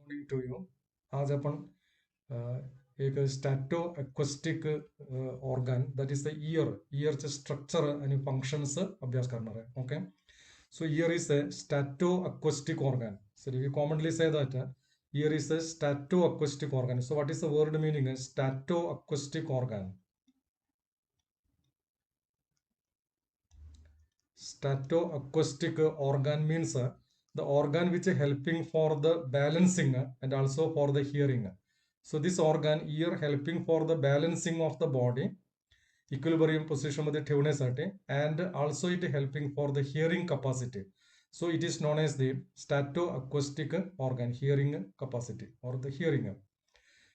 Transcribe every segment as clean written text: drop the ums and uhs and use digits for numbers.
Morning to you. आज आपण एक statoacoustic organ that is the इयरचे स्ट्रक्चर आणि फंक्शन्स अभ्यास करणार आहे. Okay, so ear is a statoacoustic organ. So we commonly say that ear is a statoacoustic organ. So what is the word meaning? Statoacoustic organ. Statoacoustic organ means the organ which is helping for the balancing and also for the hearing. So this organ ear helping for the balancing of the body, equilibrium position मध्ये ठेवण्यासाठी, and also it helping for the hearing capacity. So it is known as the statoacoustic organ, hearing capacity or the hearing.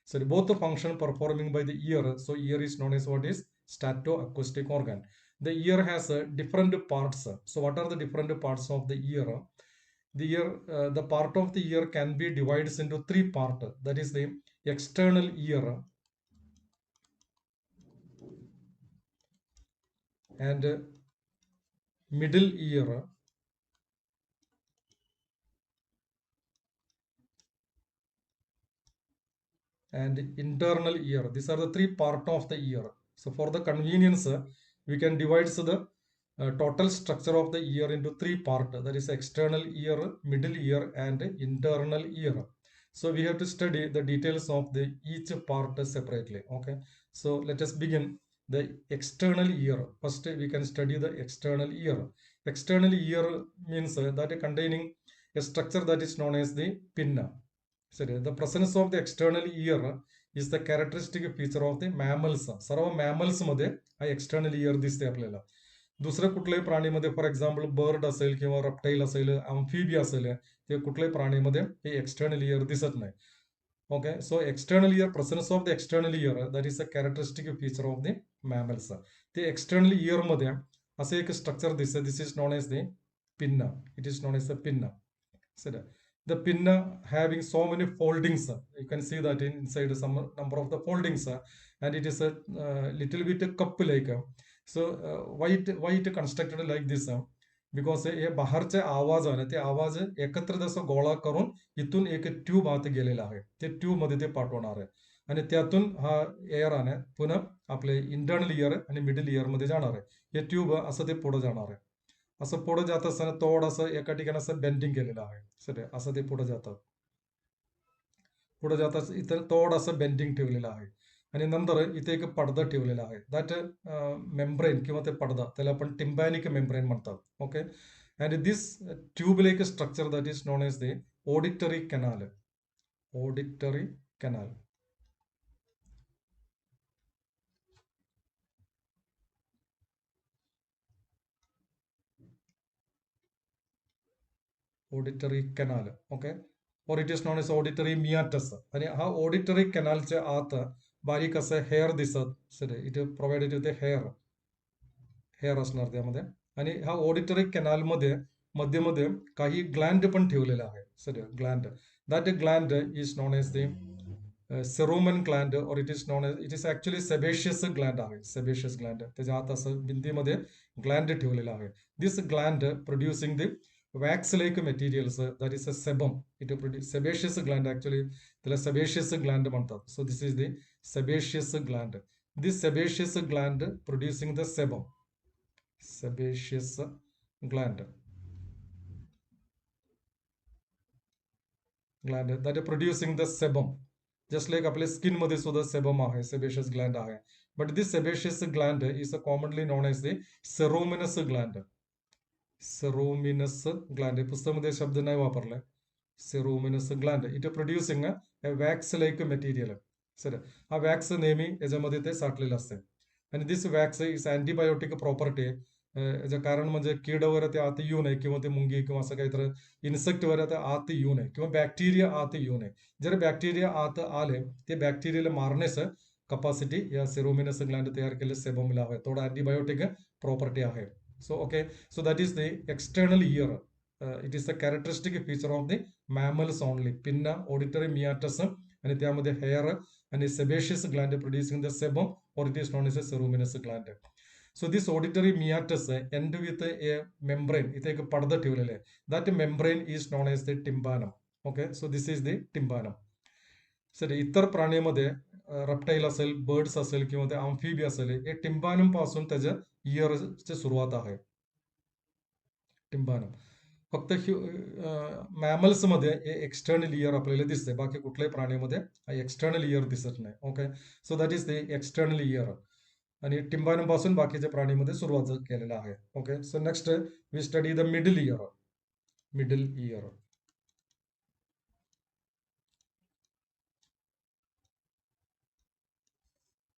So both the function performing by the ear. So ear is known as what is statoacoustic organ. The ear has different parts. So what are the different parts of the ear? The ear, the part of the ear can be divided into three parts. That is the external ear and middle ear and internal ear. These are the three parts of the ear. So for the convenience, we can divide the total structure of the ear into three parts. That is external ear, middle ear, and internal ear. So we have to study the details of the each part separately. Okay. So let us begin the external ear. First, we can study the external ear. External ear means that containing a structure that is known as the pinna. The presence of the external ear is the characteristic feature of the mammals. सर्व mammals मध्ये हा external year दिसते आपल्याला. दुसऱ्या कुठल्याही प्राणीमध्ये, for example bird असेल किंवा रप्टाईल असेल, अम्फिबी असेल, ते कुठल्याही प्राणीमध्ये हे एक्सटर्नल इयर दिसत नाही. Okay, so external ear, presence of the external ear that is a characteristic feature of the mammals. ते एक्सटर्नल इयर मध्ये असे एक स्ट्रक्चर दिसते. This is known as the pinna. It is known as the pinna. The pinna having so many foldings. You can see that inside some number of the foldings, and it is a little bit cup like. So why it constructed like this? Because हे बाहेरचे आवाज आहे ना, ते आवाज एकत्रित असं गोळा करून इथून एक ट्यूब आत गेलेला आहे. ते ट्यूब मध्ये ते पाठवणार आहे आणि त्यातून हा एअर आहे पुन्हा आपले इंटरनल इयर आणि मिडल इयर मध्ये जाणार आहे. हे ट्यूब असं ते पुढे जाणार आहे. असं पुढे जात असताना थोडंसं एका ठिकाणी असं बेंडिंग केलेलं आहे. सर असं ते पुढे जातात. पुढे जातात इथं थोडंसं बेंडिंग ठेवलेलं आहे आणि नंतर इथे एक पडदा ठेवलेला आहे. दॅट मेम्ब्रेन किंवा ते पडदा, त्याला आपण टिम्पॅनिक मेम्ब्रेन म्हणतात. Okay, and this tube like structure that is known as the auditory canal. Auditory canal. Auditory canal. Okay, और it is known as auditory meatus. आणि हा ऑडिटरी कॅनालच्या आत बारीक असं हेअर दिसत. Sir it provided with hair. Hair असणार त्यामध्ये. आणि हा ऑडिटरी कॅनाल मध्ये मध्ये काही ग्लँड पण ठेवलेला आहे. Sir gland, that gland is known as the ceruminous gland, और it is known as, it is actually sebaceous gland आहे. सेबेशियस ग्लँड, त्याच्या आत असं भिंतीमध्ये ग्लँड ठेवलेला आहे. This gland producing the wax like materials, that is a sebum. It produces sebaceous gland. Actually त्याला sebaceous gland म्हणतात. So this is the sebaceous gland. This sebaceous gland producing the sebum. Sebaceous gland that is producing the sebum. Just like आपल्या skin मध्ये सुद्धा sebum आहे, sebaceous gland आहे. But this sebaceous gland is commonly known as the serominous gland. Ceruminous gland. पुस्तकामध्ये शब्द नाही वापरलाय. Ceruminous gland. It producing a wax like material. Sir हा वॅक्स नेहमी याच्यामध्ये ते साठलेलं असते. आणि this wax is antibiotic property. याचं कारण म्हणजे कीड वगैरे ते आत येऊ नये, किंवा ते मुंगी किंवा असं काहीतरी इन्सेक्ट वगैरे ते आत येऊ नये, किंवा बॅक्टेरिया आत येऊ नये. जर बॅक्टेरिया आत आले, ते बॅक्टेरियाला मारण्याचं कपॅसिटी या सेरोमिनस ग्लँड तयार केलेल्या सेबमला आहे. थोडा अँटीबायोटिक प्रॉपर्टी आहे. So okay, so that is the external ear. It is the characteristic feature of the mammals only. Pinna, auditory meatus, and त्यामध्ये hair and sebaceous gland producing the sebum, or it is known as a serominous gland. So this auditory meatus end with a membrane. इथे एक पडदा ठेवलेला आहे. That membrane is known as the tympanum. Okay, so this is the tympanum. Sir इतर प्राण्यामध्ये रप्टाईल असेल, birds असेल किंवा ते आम्फिबी असेल, हे टिम्बानम पासून त्याच्या इयरची सुरुवात आहे. टिम्बानम फक्त मॅमल्स मध्ये हे एक्सटर्नल इयर आपल्याला दिसते, बाकी कुठल्याही प्राण्यामध्ये एक्सटर्नल इयर दिसत नाही. Okay, so that is the external ear. आणि टिम्बानम पासून बाकीच्या प्राणीमध्ये सुरुवात केलेला आहे. Okay, so next we study the middle ear. Middle ear.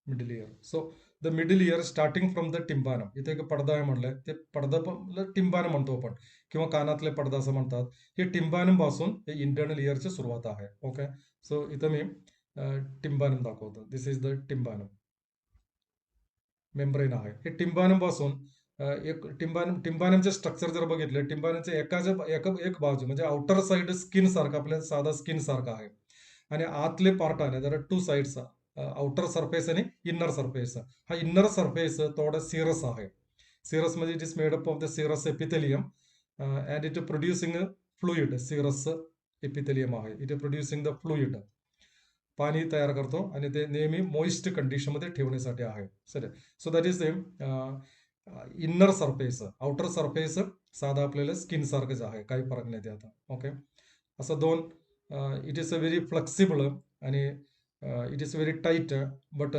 Middle ear. So the middle ear starting from the tympanum. इथे एक पडदा आहे म्हणलंय, ते पडदा टिम्बानम म्हणतो आपण, किंवा कानातले पडदा असं म्हणतात. हे टिम्बानम पासून हे इंटरनल इयरची सुरुवात आहे. ओके, सो इथं मी टिम्बानम दाखवतो. दिस इज द टिम्बानम. मेम्ब्रेन आहे. हे टिम्बानम पासून एक टिम्बानमचे स्ट्रक्चर जर बघितलं, टिम्बानमचे एक बाजू म्हणजे आउटर साइड स्किन सारखं, आपल्या साधा स्किन सारखा आहे, आणि आतले पार्ट आहे जरा टू साइड्स, आउटर सरफेस आणि इन्नर सरफेस. हा इन्नर सरफेस थोडा सिरस आहे. सिरस म्हणजे it is made up of the serous epithelium and it producing fluid. Serous epithelium आहे, इट प्रोड्युसिंग द फ्लुइड. पाणी तयार करतो आणि ते नेहमी मॉइस्ट कंडिशन मध्ये ठेवण्यासाठी आहे. Sir so that is inner surface. Outer surface साधा आपल्याला स्किन सारखंच आहे, काही फरक नाही त्यात. ओके, असं दोन. It is a very flexible आणि it is very tight, but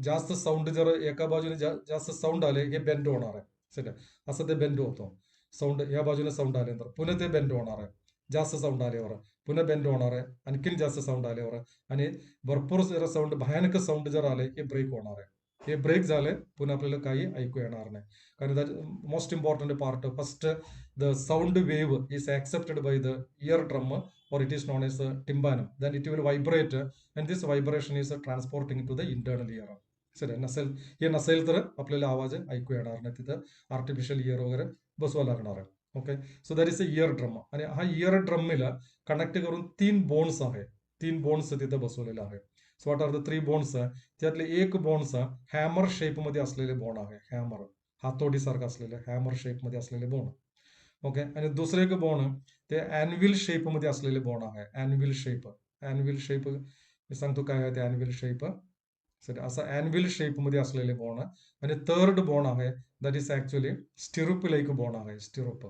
जास्त साऊंड जर एका बाजूने जास्त साऊंड आले, हे बेंड होणार आहे. सर असं ते बेंड होतो. साऊंड या बाजूने साऊंड आल्यानंतर पुन्हा ते बेंड होणार आहे. जास्त साऊंड आल्यावर पुन्हा बेंड होणार आहे, आणखीन जास्त साऊंड आल्यावर. आणि भरपूर जर साऊंड, भयानक साऊंड जर आले, हे ब्रेक होणार आहे. हे ब्रेक झाले पुन्हा आपल्याला काही ऐकू येणार नाही. कारण that most important part, first the sound wave is accepted by the year drum, or it is known as tympanum. Then it will vibrate, and this vibration is transporting to the internal ear. Sir नसेल, हे नसेल तर आपल्याला आवाज ऐकू येणार नाही, तिथं आर्टिफिशियल इयर वगैरे बसवा लागणार आहे. Okay, so that is a year drum. आणि हा इयर ड्रमला कनेक्ट करून 3 बोन्स आहे. 3 बोन्स तिथे बसवलेले आहे. So what are the 3 bones? त्यातले एक बोन्स हॅमर शेप मध्ये असलेले बोन आहे. हॅमर, हातोडी सारखं असलेले हॅमर शेप मध्ये असलेले बोन. ओके, आणि दुसरे एक बोन ते ॲन्व्हिल शेप मध्ये असलेले बोन आहे. ॲन्व्हिल शेप. ॲन्व्हिल शेप मी सांगतो काय आहे ते ॲन्व्हिल शेप. सर असं ॲन्व्हिल शेप मध्ये असलेले बोन. आणि थर्ड बोन आहे that is actually stirrup like bone आहे. स्टिरुप.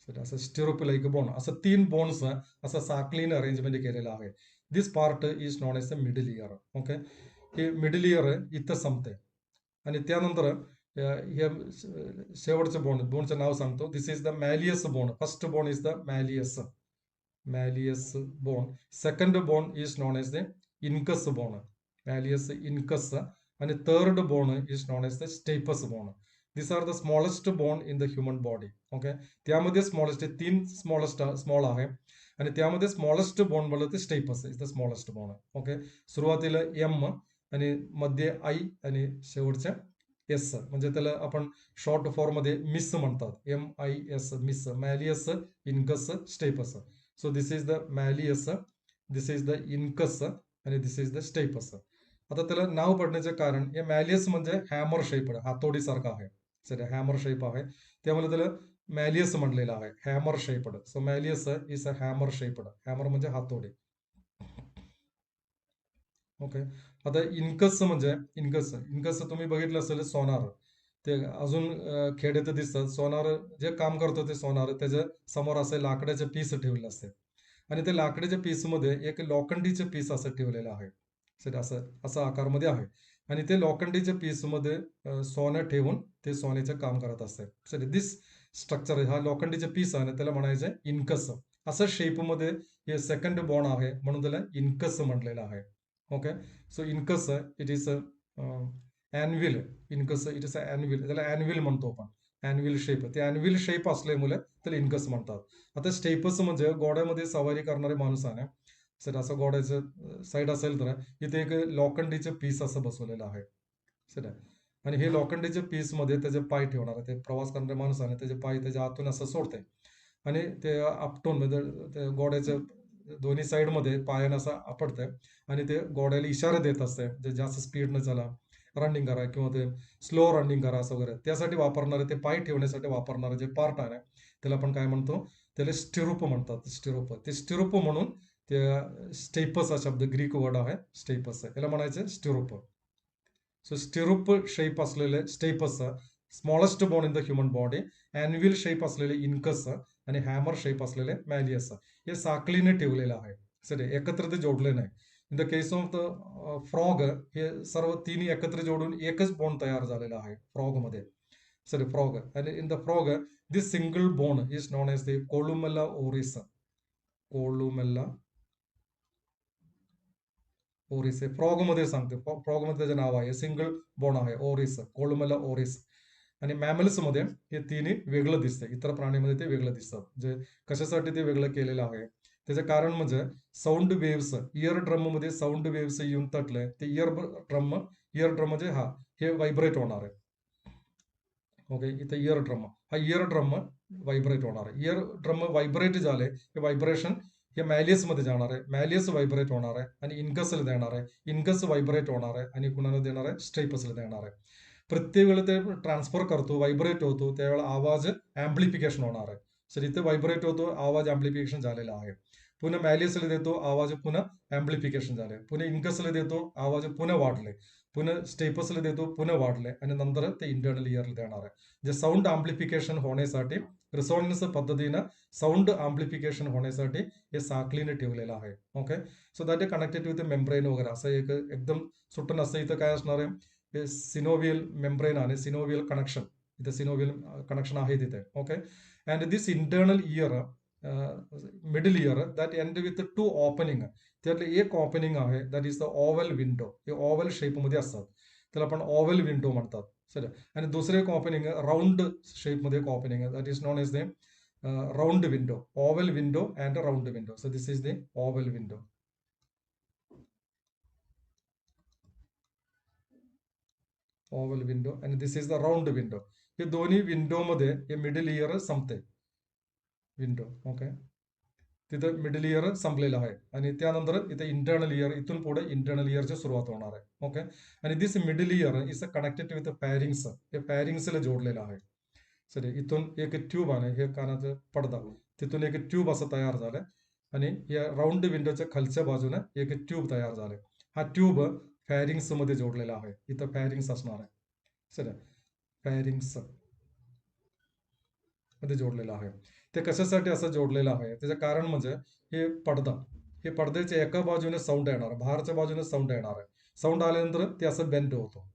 असं स्टिरुप लाईक बोन, असं 3 बोन्स असं साखळीने अरेंजमेंट केलेलं आहे. This part is known as the middle ear. Okay, हे मिडल इयर इथं संपते. आणि त्यानंतर हे शेवटचं बोनचं नाव सांगतो. This is the malleus bone. First bone is the malleus. Malleus bone. Second bone is known as the incus bone. Malleus incus. आणि third bone is known as the stapes bone. This are the smallest bone in the human body. Okay, त्यामध्ये smallest 3 small आहे, आणि त्यामध्ये smallest bone बोललं ते stapes is the smallest bone. Okay, सुरुवातीला M, आणि मध्ये आई, आणि शेवटच्या एस, म्हणजे त्याला आपण शॉर्ट फॉर्म मध्ये मिस म्हणतात. MIS, MIS. Malleus, incus, stapes. So this is the malleus, this is the incus, and this is the steppes. आता त्याला नाव पडण्याचे कारण, हे मॅलियस म्हणजे हॅमर शेप, हातोडी सारखा आहे. सर हॅमर शेप आहे, त्यामुळे त्याला मॅलियस म्हणलेलं आहे. Hammer shaped. So malleus is a hammer shaped. Hammer म्हणजे हातोडी. ओके, आता इनकस म्हणजे इनकस. इनकस तुम्ही बघितलं असेल, सोनार. ते अजून खेड्यात दिसतात. सोनार जे काम करतो ते सोनार, त्याच्या समोर असे लाकडाचे पीस ठेवले असते, आणि ते लाकडाच्या पीस मध्ये एक लोखंडीचे पीस असं ठेवलेलं आहे. सर असं असं आकारमध्ये आहे, आणि ते लोखंडीच्या पीस मध्ये सोनं ठेवून ते सोन्याचं काम करत असते. सर दिस स्ट्रक्चर, हा लोखंडीचे पीस आहे ना, त्याला म्हणायचं इनकस. असं शेप मध्ये हे सेकंड बॉन आहे, म्हणून त्याला इनकस म्हटलेलं आहे. Okay, so incus it is anvil. Incus it is anvil, त्याला ॲन्व्हिल म्हणतो आपण. ॲन्व्हिल शेप, ते ॲन्व्हिल शेप असल्यामुळे त्याला इनकस म्हणतात. आता स्टेपस म्हणजे घोड्यामध्ये सवारी करणारे माणूस आहे. सर असं घोड्याचं साईड असेल तर इथे एक लोखंडीचे पीस असं बसवलेलं आहे. सर, आणि हे लोखंडीच्या पीस मध्ये त्याचे पाय ठेवणार आहे. ते प्रवास करणारे माणूस आहे, त्याचे पाय त्याच्या आतून असं सोडते, आणि ते आपटून म्हणजे ते घोड्याच्या दोन्ही साईड मध्ये पायानं असं आपटतंय, आणि ते घोड्याला इशारा देत असते, जे जास्त स्पीड न चला, रनिंग करा किंवा ते स्लो रनिंग करा असं वगैरे त्यासाठी वापरणारे ते पाय ठेवण्यासाठी वापरणारे जे पार्ट आहे त्याला आपण काय म्हणतो, त्याला स्टिरूप म्हणतात. स्टिरूप ते स्टिरूप म्हणून त्या स्टेपस हा शब्द ग्रीक वर्ड आहे स्टेपस, याला म्हणायचं स्टिरूप. सो स्टिरूप शेप असलेले stapes, smallest bone in the human body, anvil shape असलेले इनकस आणि हॅमर शेप असलेले मॅलियस हे साखळीने ठेवलेलं आहे. सर एकत्र ते जोडले नाही. In the case of the frog हे सर्व तिन्ही एकत्र जोडून एकच बोन तयार झालेला आहे फ्रॉग मध्ये. सॉरी फ्रॉग, आणि in the frog this single bone is known as the columella ओरिस. Columella ओरिस frog मध्ये सांगते, फ्रॉग मध्ये त्याचे नाव आहे, सिंगल बोन आहे ओरिस, कोलुमेला ओरिस. आणि मॅमल्स मध्ये हे तिन्ही वेगळं दिसतं, इतर प्राणीमध्ये ते वेगळं दिसतं. जे कशासाठी ते वेगळं केलेलं आहे त्याचं कारण म्हणजे साऊंड वेव्स, इयर ड्रम मध्ये साऊंड वेव्स येऊन तटले ते इयर ड्रम म्हणजे हे व्हायब्रेट होणार आहे. ओके, इथं इयर ड्रम व्हायब्रेट होणार आहे. इयर ड्रम व्हायब्रेट झाले, हे व्हायब्रेशन हे मॅलियस मध्ये जाणार आहे, मॅलियस व्हायब्रेट होणार आहे आणि इनकसला देणार आहे, इनकस व्हायब्रेट होणार आहे आणि कुणाला देणार आहे, स्टेपसला देणार आहे. प्रत्येक वेळेला ते ट्रान्सफर करतो, व्हायब्रेट होतो, त्यावेळेला आवाज ऍम्प्लिफिकेशन होणार आहे. सर इथे व्हायब्रेट होतो, आवाज ऍम्प्लिफिकेशन झालेला आहे. पुन्हा मॅलियसला देतो, आवाज पुन्हा ऍम्प्लिफिकेशन झाले. पुन्हा इनकसला देतो, आवाज पुन्हा वाढले. पुन्हा स्टेपसला देतो, पुन्हा वाढले आणि नंतर ते इंटरनल इयरला देणार आहे. जे साऊंड ऍम्प्लिफिकेशन होण्यासाठी, रिसॉनन्स पद्धतीनं साऊंड ऍम्प्लिफिकेशन होण्यासाठी हे साखळीने ठेवलेलं आहे. Okay, so that connected with membrane वगैरे असं एक एकदम सुट्ट नसतं. इथं काय असणार आहे, हे सिनोवियल मेम्ब्रेन आणि सिनोवियल कनेक्शन, इथे सिनोवियल कनेक्शन आहे तिथे. Okay, and this internal year, middle year that end with 2 opening. त्यातले एक ओपनिंग आहे that is the oval window, हे ओव्हल शेप मध्ये असतात, त्याला आपण ओव्हल विंडो म्हणतात. सर आणि दुसरे एक ओपनिंग राऊंड शेप मध्ये एक ओपनिंग आहे that is known as the round window, oval window and round window. So this is the oval window. Oval window आणि this is the round window. हे दोन्ही विंडो मध्ये हे मिडल इयर संपते window. Okay, तिथं middle year संपलेलं आहे आणि त्यानंतर इथे इंटरनल इयर, इथून पुढे इंटरनल इयरची सुरुवात होणार आहे. ओके, आणि this middle ear is connected with pharynx, हे फॅरिंग्सला जोडलेलं आहे. सर इथून एक ट्यूब आहे, हे कानाचं पडदा, तिथून एक ट्यूब असं तयार झालंय आणि या राऊंड विंडोच्या खालच्या बाजूने एक ट्यूब तयार झालाय. हा ट्यूब फॅरिंग्स मध्ये जोडलेला आहे, इथं फॅरिंग्स असणार आहे. सर फॅरिंग्स मध्ये जोडलेलं आहे. ते कशासाठी असं जोडलेलं आहे त्याचं कारण म्हणजे हे पडदा, हे पडद्याच्या एका बाजूने साऊंड येणार, बाहेरच्या बाजूने साऊंड येणार आहे. साऊंड आल्यानंतर ते असं बेंड होतो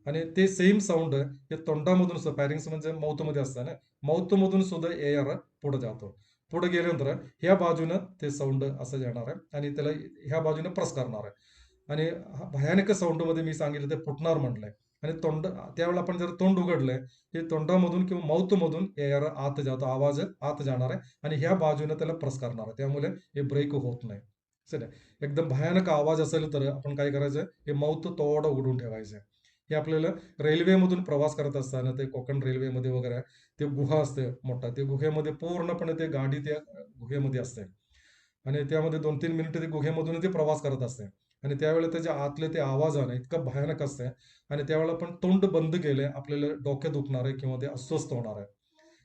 आणि ते सेम साऊंड हे तोंडामधून सुद्धा, पॅरिंग्स म्हणजे माउथ मध्ये असतं ना, माउथ मधून सुद्धा एअर पुढे जातो. पुढे गेल्यानंतर ह्या बाजूनं ते साऊंड असं येणार आहे आणि त्याला ह्या बाजूने प्रेस करणार आहे. आणि भयानक साऊंड मध्ये मी सांगितलं ते फुटणार म्हटलंय. आणि त्यावेळेला आपण जर तोंड उघडलंय, हे तोंडामधून किंवा माउथ मधून एअर आत जातो, आवाज आत जाणार आहे आणि ह्या बाजूने त्याला प्रेस करणार आहे, त्यामुळे हे ब्रेक होत नाही. सर एकदम भयानक आवाज असेल तर आपण काय करायचं, हे माउथ तोड उघडून ठेवायचं. हे आपल्याला रेल्वेमधून प्रवास करत असताना, ते कोकण रेल्वेमध्ये वगैरे ते गुहा असते मोठा, ते गुहेमध्ये पूर्णपणे ते गाडी त्या गुहेमध्ये असते आणि त्यामध्ये 2-3 मिनिटं ते गुहेमधून ते प्रवास करत असते आणि त्यावेळेला त्याच्या आतले ते आवाजाने इतकं भयानक असते आणि त्यावेळेला आपण तोंड बंद केले, आपल्याला डोके दुखणार आहे किंवा ते अस्वस्थ होणार आहे.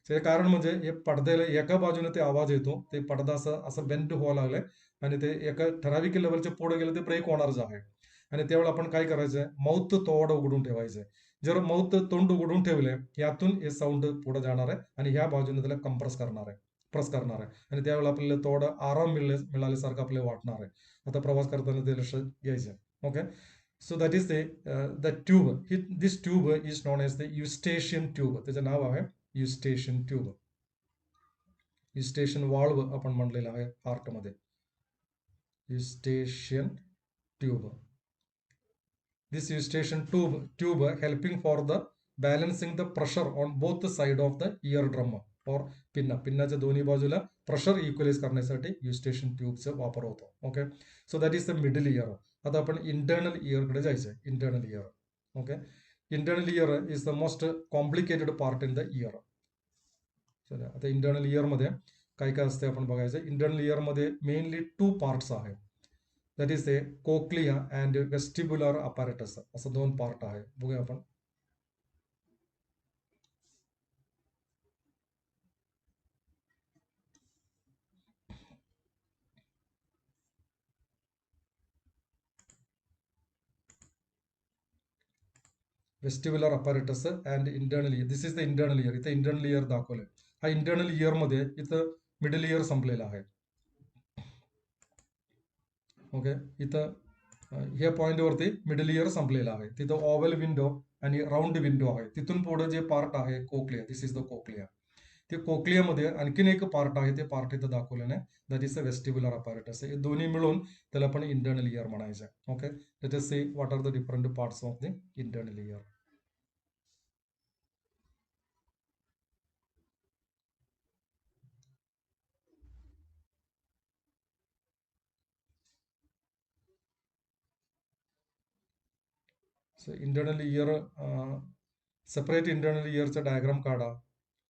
ते कारण म्हणजे हे पडद्याला एका बाजूने ते आवाज येतो, ते पडदा असं असं बेंड व्हायला लागलाय आणि ते एका ठराविक लेवलच्या पुढे गेलं ते ब्रेक होणारच आहे. आणि त्यावेळेला आपण काय करायचंय, माउथ तोड उघडून ठेवायचंय. जर माउथ तोंड उघडून ठेवले, यातून हे साऊंड पुढे जाणार आहे आणि ह्या बाजूने त्याला कंप्रेस करणार आहे, प्रेस करणार आहे आणि त्यावेळेला आपल्याला थोडा आराम मिळाल्यासारखं आपल्याला वाटणार आहे. आता प्रवास करताना ते लक्ष घ्यायचं. Okay, so that is the tube. This tube is known as the eustachian tube, त्याचं नाव आहे युस्टेशियन ट्यूब. युस्टेशियन वाल्व आपण म्हणलेलं आहे हार्टमध्ये, युस्टेशियन tube. This eustachian tube helping for the balancing the pressure on both the side of the eardrum or पिन्नाच्या दोन्ही बाजूला pressure equalise करण्यासाठी युस्टेशन ट्यूबचा वापर होतो. Okay, so that is the middle year. आता आपण इंटरनल इयर कडे जायचंय. Internal ear. Okay, internal year is the most complicated part in the ear. आता इंटरनल इयर मध्ये काय काय असते आपण बघायचं. इंटरनल इयर मध्ये मेनली 2 पार्ट्स आहेत. That is a cochlea and vestibular apparatus, असं 2 पार्ट आहे. बघूया आपण. Vestibular apparatus and internal year. This is the internal year. इथं इंटरनल इयर दाखवलंय. हा इंटरनल इयर मध्ये इथं मिडल इयर संपलेला आहे. ओके, इथं ह्या पॉईंटवरती मिडल इयर संपलेला आहे. तिथं ओव्हल विंडो आणि राऊंड विंडो आहे. तिथून पुढे जे पार्ट आहे cochlea, this is the cochlea. ते कोक्लियामध्ये आणखीन एक पार्ट आहे, ते पार्ट इथं दाखवले नाही. That is a vestibular apparatus. हे दोन्ही मिळून त्याला आपण इंटरनल इयर म्हणायचं. Okay, let us see what are the different parts of the internal ear. So internal ear, separate internal इयरचा डायग्राम काढा,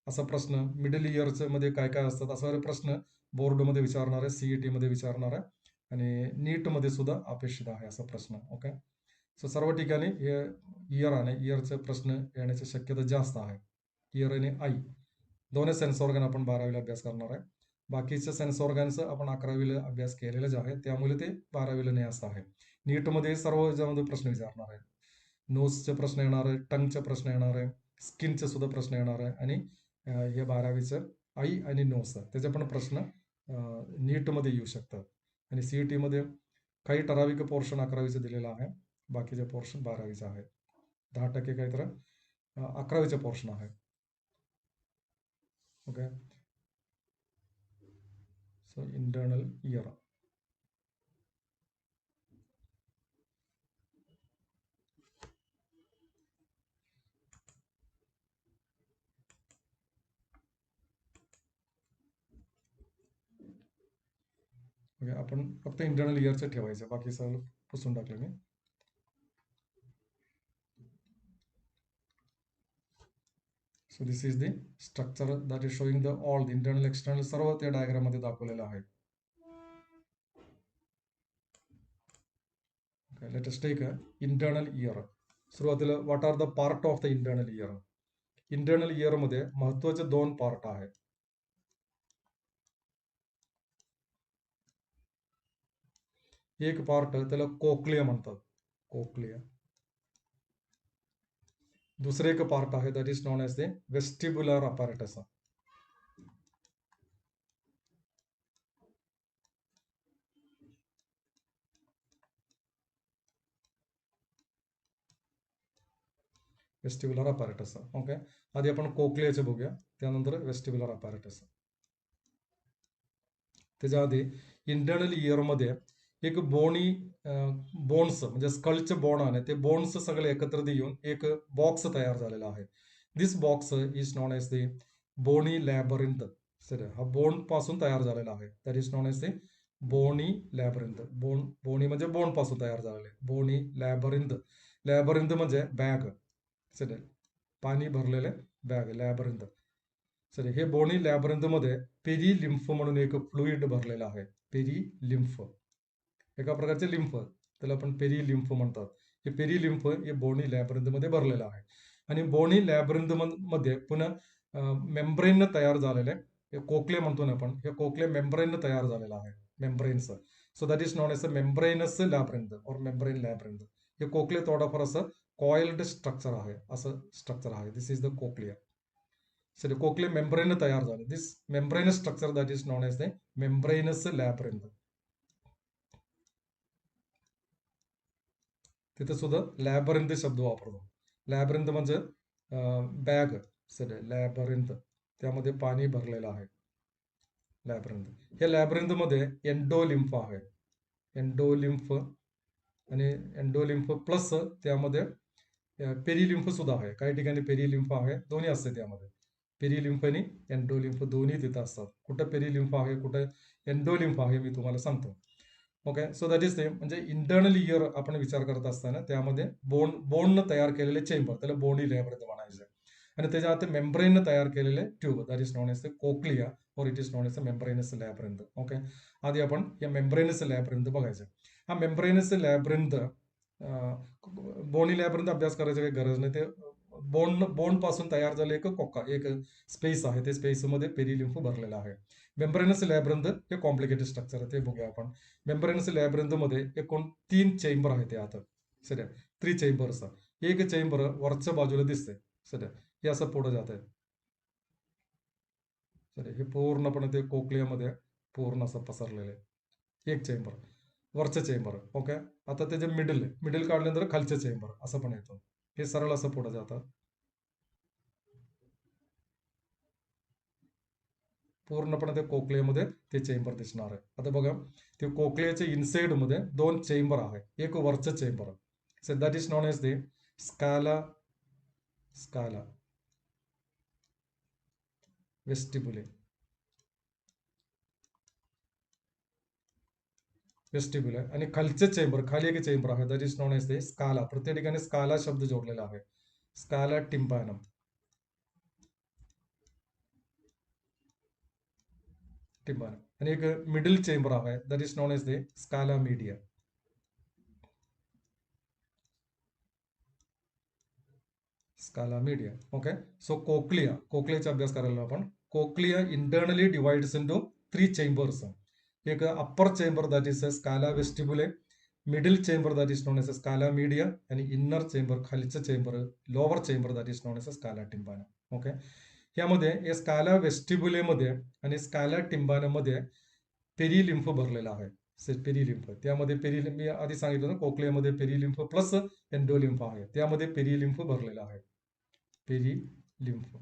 असा प्रश्न. मिडल इयरचं मध्ये काय काय असतात असा प्रश्न बोर्डमध्ये विचारणार आहे, सीईटी मध्ये विचारणार आहे आणि नीट मध्ये सुद्धा अपेक्षित आहे असा प्रश्न. ओके, सो सर्व ठिकाणी हे इयर आणि इयरचे प्रश्न येण्याची शक्यता जास्त आहे. इयर आणि आई दोन्ही सेन्स ऑर्गन आपण 12वीला अभ्यास करणार आहे. बाकीच्या सेन्स ऑर्गनचं आपण 11वीला अभ्यास केलेलाच आहे, त्यामुळे ते 12वीला नाही असं आहे. नीटमध्ये सर्व याच्यामध्ये प्रश्न विचारणार आहे. नोजचे प्रश्न येणार आहे, टंगचे प्रश्न येणार आहे, स्किनचे सुद्धा प्रश्न येणार आहे आणि हे 12वीचं आई आणि नोस त्याचे पण प्रश्न नीटमध्ये येऊ शकतात. आणि सीईटी मध्ये काही ठराविक पोर्शन 11वीचं दिलेलं आहे, बाकीचे पोर्शन 12वीचं आहे. 10% काहीतरी 11वीचे पोर्शन आहे. Okay, so internal ear. Okay, आपण फक्त इंटरनल इयरचं ठेवायचं, बाकी सगळं पुसून टाकलं मी. So this is the structure that is showing the all the internal external सर्व त्या डायग्राम मध्ये दाखवलेलं आहे. Let us take internal ear. सुरुवातीला what are the part of the internal ear. Internal ear मध्ये महत्वाचे 2 पार्ट आहेत. एक पार्ट त्याला कोक्लिया म्हणतात, कोक्लिया. दुसरे एक पार्ट आहे that is known as the vestibular apparatus. Vestibular apparatus. Okay, आधी आपण कोक्लियाचे बघूया, त्यानंतर वेस्टिब्युलर अपॅरेटस. त्याच्या आधी इंटरनल इयर मध्ये एक बोनी बोन्स म्हणजे स्कलचे बोन आहे, ते बोन्स सगळे एकत्र येऊन एक बॉक्स तयार झालेला आहे. This box is known as the bony labyrinth. Sir हा बोन पासून तयार झालेला आहे, that is known as the bony labyrinth. Bony म्हणजे बोन पासून तयार झालेले, बोनी लॅबरिंथ. लॅबरिंथ म्हणजे बॅग, सर पाणी भरलेले बॅग, लॅबरिंथ. सर हे बोनी लॅबरिंथ मध्ये पेरी लिम्फ म्हणून एक फ्लुइड भरलेला आहे. पेरी लिम्फ, एका प्रकारचे लिम्फ, त्याला आपण पेरी लिम्फ म्हणतात. हे पेरी लिम्फ हे बोनी लॅबरिंथ मध्ये भरलेलं आहे. आणि बोनी लॅबरिंथ मध्ये पुन्हा मेम्ब्रेन तयार झालेले, हे कोक्ले म्हणतो ना आपण, हे कोक्ले मेम्ब्रेन तयार झालेला आहे, membranes. So that is known as a membranous labyrinth और मेम्ब्रेन लॅबरिंथ. हे कोक्ले थोडाफार असं कॉइल्ड स्ट्रक्चर आहे, असं स्ट्रक्चर आहे. This is the cochlea. Sorry, cochlea membrane तयार झाले. This membrane structure that is known as the membranous labyrinth. तिथे सुद्धा लॅबरिंथ शब्द वापरतो. लॅबरिंथ म्हणजे बॅग, सर लॅबरिंथ, त्यामध्ये पाणी भरलेलं आहे, लॅबरिंथ. या लॅबरिंथ मध्ये एंडोलिम्फ आहे, एंडोलिम्फ आणि एंडोलिम्फ प्लस त्यामध्ये पेरिलिम्फ सुद्धा आहे. काही ठिकाणी पेरिलिम्फ आहे, दोन्ही असते त्यामध्ये. पेरिलिम्फ आणि एंडोलिम्फ दोन्ही तिथं असतात. कुठं पेरिलिम्फ आहे, कुठं एंडोलिम्फ आहे, मी तुम्हाला सांगतो. ओके, सो दॅट इज ते म्हणजे इंटरनल इयर आपण विचार करत असताना त्यामध्ये बोन तयार केलेले चेंबर, त्याला बोनी लॅबरिंथ म्हणायचं. आणि त्याच्या आत मेम्ब्रेन तयार केलेले tube, that is known as the cochlea और it is known as the membranous labyrinth. Okay, आधी आपण या मेम्ब्रेनस लॅबरिंथ बघायचं. हा मेम्ब्रेनस लॅब्रिंथ, बोनी लॅब्रिंथ अभ्यास करायची काही गरज नाही. ते बोन पासून तयार झाले एक स्पेस आहे, ते स्पेस मध्ये पेरिलिम्फ भरलेला आहे. मेम्ब्रेनस लॅब्रिंथ हे कॉम्प्लिकेटेड स्ट्रक्चर आहे, ते बघूया आपण. मेम्ब्रेनस लॅब्रिंथ मध्ये एकूण 3 चेंबर आहेत ते आता. Sir 3 chambers. एक चेंबर वरच्या बाजूला दिसते. सर हे असं पुढे जात आहे. सर हे पूर्णपणे ते कोक्लियामध्ये पूर्ण असं पसरलेलं आहे. एक चेंबर, वरचं चेंबर. ओके. आता त्याचे मिडल काढल्यानंतर खालचे चेंबर असं पण येतं. हे सरळ असं पुढे जातात. पूर्णपणे ते कोक्लियामध्ये ते चेंबर दिसणार आहे. आता बघा, ते कोक्लियाच्या इनसाइड मध्ये 2 चेंबर आहे. एक वरचं chamber, so that is known as the scala vestibuli. आणि खालचे चेंबर, खाली एक चेंबर आहे, that is known as the scala. प्रत्येक ठिकाणी स्काला शब्द जोडलेला आहे. स्काला टिम्पॅनम. आणि एक मिडल चेंबर आहे, that is known as the scala media. Scala media. Okay. So कोक्लियाचा अभ्यास करायला आपण. Cochlea internally divides into 3 chambers. एक upper chamber that is scala vestibuli, middle chamber that is known as scala media, आणि inner chamber, खालीचं chamber, lower chamber that is known as scala tympanum. Okay. यामध्ये scala वेस्टिब्युलेमध्ये आणि स्काला टिम्पॅनममध्ये perilymph भरलेला आहे. Perilymph, त्यामध्ये perilymph मी आधी सांगितलं ना, कोक्लियामध्ये पेरिलिम्फ प्लस एन्डोलिम्फ आहे, त्यामध्ये पेरिलिम्फ भरलेला आहे. पेरिलिम्फ.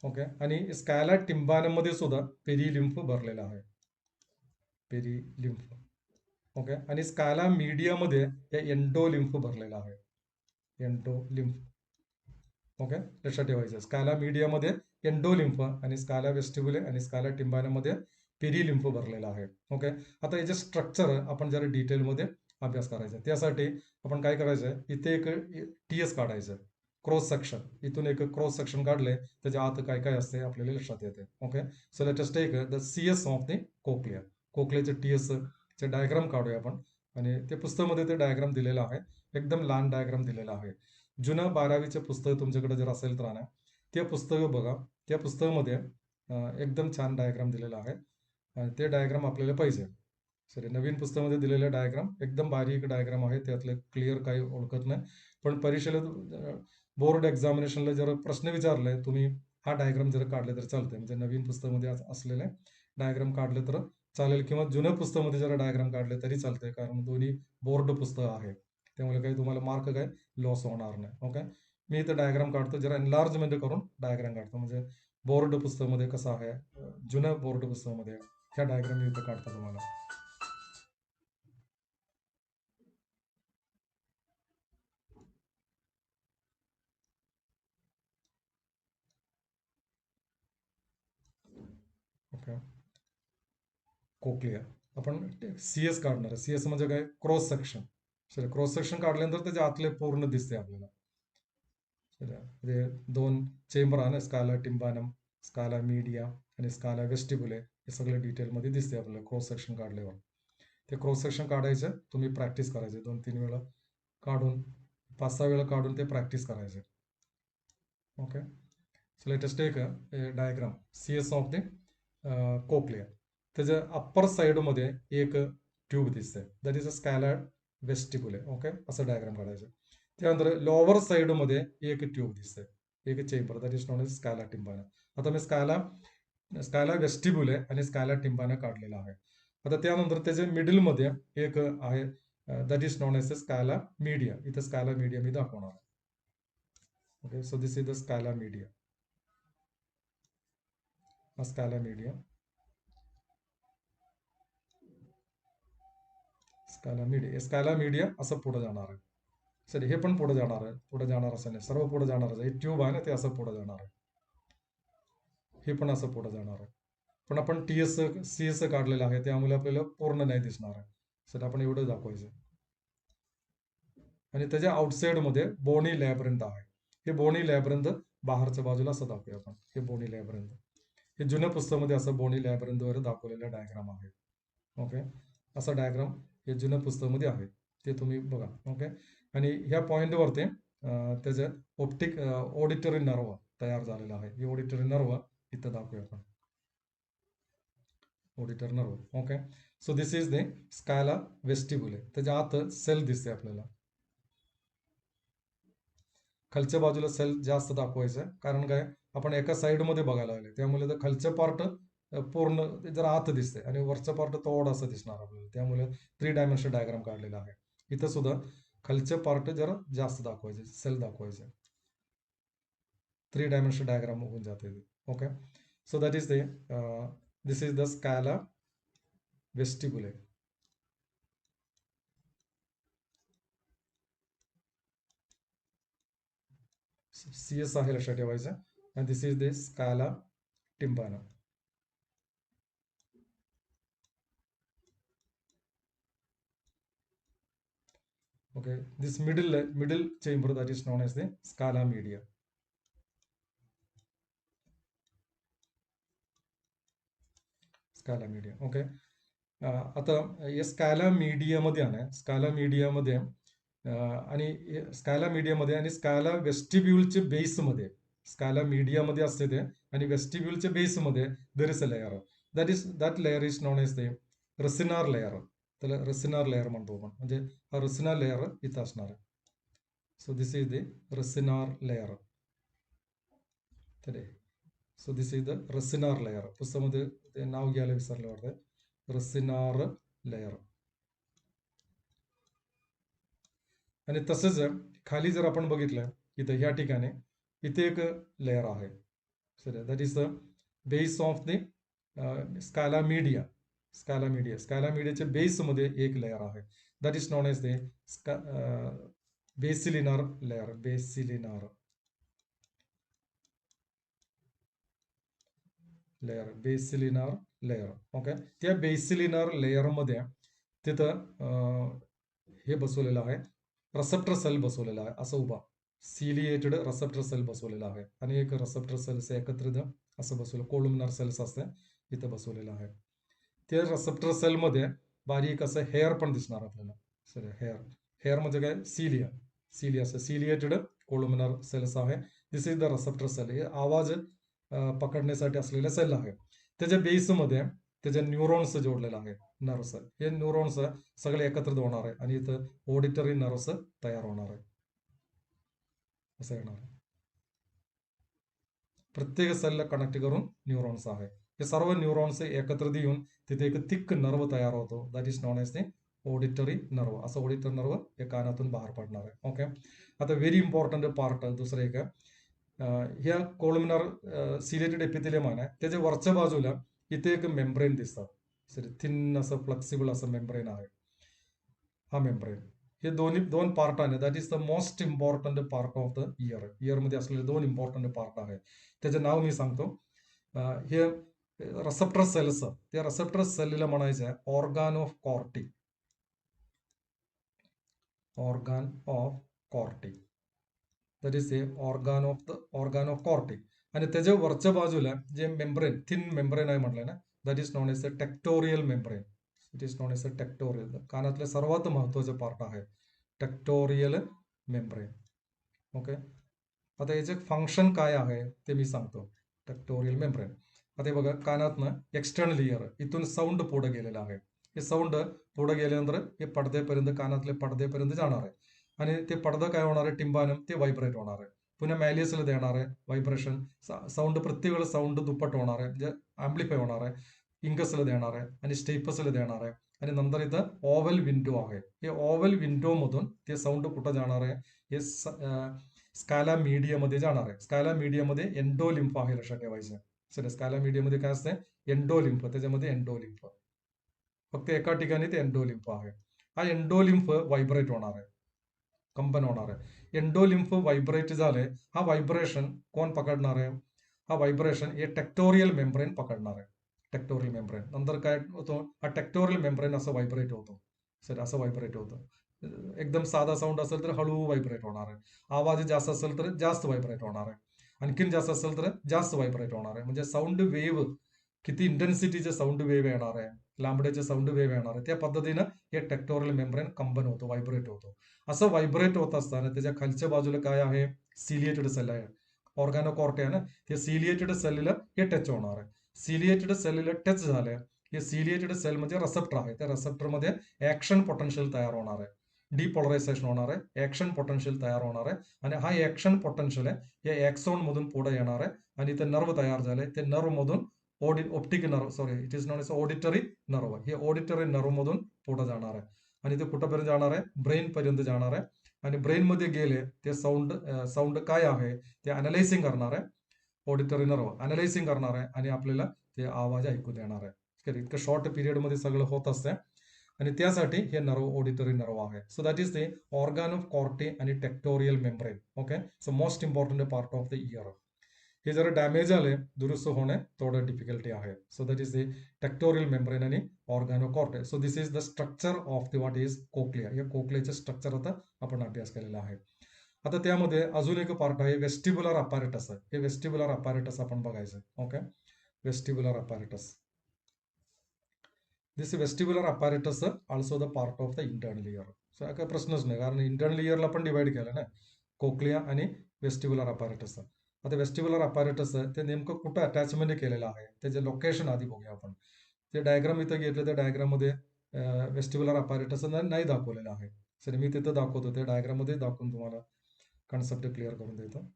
ओके. आणि स्काला टिम्पॅनम मध्ये सुद्धा पेरिलिम्फ भरलेला आहे. पेरिलिम्फ. ओके. आणि स्काला मीडियामध्ये एन्डोलिम्फ भरलेला आहे. एन्डोलिम्फ. ओके. लक्षात ठेवायचं, स्काला मीडियामध्ये एन्डोलिम्फ आणि स्काला वेस्टिब्युले आणि स्काला टिम्पॅनम मध्ये पेरिलिम्फ भरलेला आहे. ओके. आता याचे स्ट्रक्चर आपण जरा डिटेलमध्ये अभ्यास करायचा. त्यासाठी आपण काय करायचं, इथे एक टीएस काढायचं, क्रॉस सेक्शन. इथून एक क्रॉस सेक्शन काढले, त्याच्या आत काय काय असते आपल्याला लक्षात येते. Okay. So let us take the CS of the cochlea. कोक्लियाचे टीएस चे डायग्राम काढूया आपण. आणि ते पुस्तकामध्ये ते डायग्राम दिलेला आहे, एकदम लहान डायग्राम दिलेला आहे. जुनं 12वीचे पुस्तक तुमच्याकडे जर असेल तर ना, ते पुस्तक बघा. त्या पुस्तकामध्ये एकदम छान डायग्राम दिलेला आहे. ते डायग्राम आपल्याला पाहिजे. सॉरी, नवीन पुस्तकामध्ये दिलेले डायग्राम एकदम बारीक डायग्राम आहे, त्यातले क्लिअर काही ओळखत नाही. पण परीक्षेला बोर्ड एक्झामिनेशनला जर प्रश्न विचारले, तुम्ही हा डायग्राम जर काढले तर चालते. म्हणजे नवीन पुस्तकामध्ये असलेले डायग्राम काढले तर चालेल, किंवा जुन्या पुस्तकामध्ये जर डायग्राम काढले तरी चालते, कारण दोन्ही बोर्ड पुस्तक आहे, त्यामुळे काही तुम्हाला मार्क काय लॉस होणार नाही. ओके. मी इथं डायग्राम काढतो, जरा एनलार्जमेंट करून डायग्राम काढतो, म्हणजे बोर्ड पुस्तकामध्ये कसं आहे, जुन्या बोर्ड पुस्तकामध्ये ह्या डायग्राम मी इथं काढतो तुम्हाला. ओके. कोक्लिया आपण सीएस काढणार. सीएस म्हणजे काय, क्रॉस सेक्शन. क्रॉस सेक्शन काढल्यानंतर त्याच्या आतले पूर्ण दिसते आपल्याला. म्हणजे 2 चेंबर आहे ना, स्काला टिम्पॅनम, स्काला मीडिया आणि स्काला वेस्टिब्युले, हे सगळे डिटेलमध्ये दिसते आपल्याला क्रॉस सेक्शन काढल्यावर. ते क्रॉस सेक्शन काढायचं, तुम्ही प्रॅक्टिस करायचे 2-3 वेळा काढून, 5-6 वेळा काढून ते प्रॅक्टिस करायचे. Okay. So let us take a diagram CS of the cochlea. त्याच्या अप्पर साईडमध्ये एक ट्यूब दिसते, that is a scala vestibuli. Okay. असं डायग्राम काढायचं. त्यानंतर लोअर साईडमध्ये एक ट्यूब दिसते, एक chamber, that is known as scala tympanum. आता मी स्काला वेस्टिब्युले आणि स्काला टिम्पॅनम काढलेला आहे. आता त्यानंतर त्याच्या मिडलमध्ये एक आहे, that is known as scala media. इथं स्काला मीडिया मी दाखवणार आहे. Okay. So this is the scala media. Scala media, scala media असं पुढे जाणार आहे. सर हे पण पुढे जाणार आहे, पुढे जाणार असं नाही, सर्व पुढे जाणार आहे. ट्यूब आहे ना, ते असं पुढे जाणार आहे, हे पण असं पुढे जाणार आहे. पण आपण टीएस सीएस काढलेलं आहे, त्यामुळे आपल्याला पूर्ण नाही दिसणार आहे. सर आपण एवढं दाखवायचं. आणि त्याच्या आउटसाइड मध्ये बोनी लॅब्रिंथ आहे. हे बोनी लॅब्रिंथ बाहेरच्या बाजूला असं दाखवूया आपण. हे बोनी लॅब्रिंथ, हे जुन्या पुस्तकामध्ये असं बोनी लॅब्रिंथ वर दाखवलेला डायग्राम आहे. ओके. असा डायग्राम हे जुन्या पुस्तकामध्ये आहे, ते तुम्ही बघा. ओके. आणि ह्या पॉईंटवरती त्याचं ऑडिटरी नर्व तयार झालेला आहे. हे ऑडिटरी नर्व इथं दाखवूया आपण. Auditory nerve. Okay. So this is the scala vestibuli. त्याच्या आत सेल दिसते आपल्याला. खालच्या बाजूला सेल जास्त दाखवायचं, कारण काय, आपण एका साईडमध्ये बघायला लागले, त्यामुळे तर खालचं पार्ट पूर्ण जरा आत दिसते आणि वरचं पार्ट थोडासा दिसणार आपल्याला, त्यामुळे 3 डायमेन्शन डायग्राम काढलेला आहे. इथं सुद्धा खालचं पार्ट जरा जास्त दाखवायचे, सेल दाखवायचे, 3 डायमेन्शन डायग्राम होऊन जाते. Okay. So that is the this is the scala vestibuli. CS आहे लक्षात ठेवायचं. आणि this is the scala tympani. Okay, this middle chamber that is known as the scala media. स्काला media. Okay. आता या स्काला मीडियामध्ये आहे, स्काला मीडियामध्ये आणि स्काला मीडियामध्ये आणि स्काला वेस्टिब्युलच्या बेसमध्ये, स्काला मीडियामध्ये असते ते आणि वेस्टिब्युलच्या base there is a layer. That layer is known as the Reissner layer. त्याला रसिनार लेअर म्हणतो आपण, म्हणजे हा रसिनार लेअर इथं असणार आहे. So this is the Reissner layer. So this is the Reissner layer. पुस्तकामध्ये ते नाव घ्यायला विसरलं वाटतं, रसिनार लेअर. आणि तसंच खाली जर आपण बघितलं, इथं या ठिकाणी इथे एक लेअर आहे. Sir that is the base of the scala media. Scala मीडियाच्या बेसमध्ये एक लेअर आहे, that is known as the basilar layer. Basilar layer. Okay. त्या बेसिलिनार लेअरमध्ये तिथं हे बसवलेलं आहे, रिसेप्टर सेल बसवलेला आहे, असं उभा सिलिएटेड रिसेप्टर सेल बसवलेला आहे. आणि एक रिसेप्टर सेल्स एकत्रित असं बसवलं, कोलुमनार सेल्स असते इथं बसवलेलं आहे. त्या रिसेप्टर सेलमध्ये बारीक असं हेअर पण दिसणार आपल्याला. सर हेअर म्हणजे काय, सिलिया सिलिएटेड कोलुमनार सेल्स आहे. This is the receptor sale. हे आवाज पकडण्यासाठी असलेल्या सेल आहे. त्याच्या बेसमध्ये त्याच्या न्यूरॉन्स जोडलेला आहे, नर्व्स. हे न्यूरॉन्स सगळे एकत्रित होणार आहे आणि इथं ऑडिटरी नर्व्स तयार होणार आहे, असं येणार आहे. प्रत्येक सेलला कनेक्ट करून न्यूरॉन्स आहे. हे सर्व न्यूरॉन्स एकत्रित येऊन तिथे एक थिक नर्व तयार होतो, that is known as the auditory nerve. असं ऑडिटरी नर्व हे कानातून बाहेर पडणार आहे. ओके. आता व्हेरी इम्पॉर्टंट पार्ट दुसरं एक, ह्या कोलुमनार सिलिएटेड एपिथेलियम आहे, त्याच्या वरच्या बाजूला इथे एक मेम्ब्रेन दिसतात. सॉरी, थिन असं फ्लेक्सिबल असं मेम्ब्रेन आहे. हा मेम्ब्रेन, हे दोन पार्ट आहे, that is the most important part of the year मध्ये असलेले 2 इम्पॉर्टंट पार्ट आहे. त्याचे नाव मी सांगतो. हे रिसेप्टर सेल्स, त्या रिसेप्टर सेलला म्हणायचं आहे organ of कॉर्टी. Organ of कॉर्टी, that is the organ of कॉर्टी. आणि त्याच्या वरच्या बाजूला जे मेम्ब्रेन, थिन मेम्ब्रेन आहे म्हटलं ना, that is known as the tectorial membrane. It is known as the tectorial. कानातले सर्वात महत्वाचे पार्ट आहे टेक्टोरियल मेम्ब्रेन. ओके. आता याचे फंक्शन काय आहे ते मी सांगतो. टेक्टोरियल मेम्ब्रेन, आता बघा, कानातनं एक्सटर्नल इयर, इथून साऊंड पुढे गेलेला आहे. हे साऊंड पुढे गेल्यानंतर हे पडद्यापर्यंत, कानातले पडद्यापर्यंत जाणार आहे. आणि ते पडदा काय होणार आहे, टिम्बानम, ते व्हायब्रेट होणार आहे. पुन्हा मॅलियसला देणार आहे व्हायब्रेशन. साऊंड प्रत्येक वेळेस साऊंड दुप्पट होणार आहे, म्हणजे अँप्लिफाय होणार आहे. इंगसला देणार आहे आणि स्टेपसला देणार आहे. आणि नंतर इथं ओव्हल विंडो आहे. हे ओव्हल विंडो मधून ते साऊंड कुठं जाणार आहे, हे स्काला मीडियामध्ये जाणार आहे. स्काला मीडियामध्ये एंडोलिम्फ आहे, लक्षात ठेवायचं. सर स्काला मीडियामध्ये काय असते, एंडोलिम्फ. त्याच्यामध्ये एंडोलिम्फ, फक्त एका ठिकाणी ते एंडोलिम्फ आहे. हा एंडोलिम्फ व्हायब्रेट होणार आहे, कंपन होणार आहे. एंडोलिम्फ व्हायब्रेट झाले, हा व्हायब्रेशन कोण पकडणार आहे, हा व्हायब्रेशन हे टेक्टोरियल मेम्ब्रेन पकडणार आहे. टेक्टोरियल मेम्ब्रेन नंतर काय होतो, हा टेक्टोरियल मेम्ब्रेन असं व्हायब्रेट होतो. सर असं व्हायब्रेट होतं. एकदम साधा साऊंड असेल तर हळू व्हायब्रेट होणार आहे. आवाज जास्त असेल तर जास्त व्हायब्रेट होणार आहे. आणखीन जास्त असेल तर जास्त व्हायब्रेट होणार आहे. म्हणजे साऊंड वेव्ह, किती इंटेन्सिटीचे साऊंड वेव्ह येणार आहे, लांबड्याचे साऊंड वेव्ह येणार आहे. त्या पद्धतीनं हे टेक्टोरियल मेम्ब्रेन कंबन होतो, व्हायब्रेट होतो. असं व्हायब्रेट होत असताना त्याच्या खालच्या बाजूला काय आहे, सिलिएटेड सेल आहे, ऑर्गॅनोकॉर्टे आहे ना, ते सिलिएटेड सेलला हे टच होणार आहे. सिलिएटेड सेलला टच झालंय, हे सिलिएटेड सेल म्हणजे रिसेप्टर आहे, त्या रिसेप्टरमध्ये ऍक्शन पोटेन्शियल तयार होणार आहे, डिपोलरायझेशन होणार आहे, ऍक्शन पोटेन्शियल तयार होणार आहे. आणि हा ऍक्शन पोटेन्शियल आहे या ऍक्सॉन मधून पुढे येणार आहे आणि ते नर्व तयार झाले, ते नर्व मधून optic nerve, sorry it is non S auditory nerve, हे ऑडिटरी नर्व मधून पुढे जाणार आहे आणि ते कुठपर्यंत जाणार आहे, ब्रेन पर्यंत जाणार आहे. आणि ब्रेन मध्ये गेले ते साऊंड काय आहे ते अनालायझिंग करणार आहे, ऑडिटरी नर्व अनालायझिंग करणार आहे आणि आपल्याला ते आवाज ऐकू देणार आहे. इतकं शॉर्ट पिरियड मध्ये सगळं होत असतं आणि त्यासाठी हे नर्व ऑडिटरी नर्व आहे. So that is the organ of Corti आणि tectorial membrane. Okay, so most important part of the ear. हे जर डॅमेज झाले दुरुस्त होणे थोडं डिफिकल्टी आहे. So that is the tectorial membrane आणि organ of Corti. So this is the structure of the what is cochlea. या कोक्लियाचे स्ट्रक्चर आता आपण अभ्यास केलेला आहे. आता त्यामध्ये अजून एक पार्ट आहे वेस्टिब्युलर अपॅरेटस. हे वेस्टिब्युलर अपॅरेटस आपण बघायचं. Okay, vestibular apparatus. This vestibular apparatus also the part of the internal year. So काय प्रश्नच नाही, कारण इंटर्नल इयरला पण डिवाइड केलं ना, कोक्लिया आणि वेस्टिब्युलर अपॅरेटस. आता वेस्टिब्युलर अपॅरेटस ते नेमकं कुठं अटॅचमेंट केलेलं आहे त्याचे लोकेशन आधी बघूया आपण. ते डायग्राम इथं घेतलं, त्या डायग्राम मध्ये वेस्टिब्युलर अपॅरेटस नाही दाखवलेलं आहे. सर मी तिथं दाखवतो, त्या डायग्राम मध्ये दाखवून तुम्हाला कॉन्सेप्ट क्लिअर करून देतो.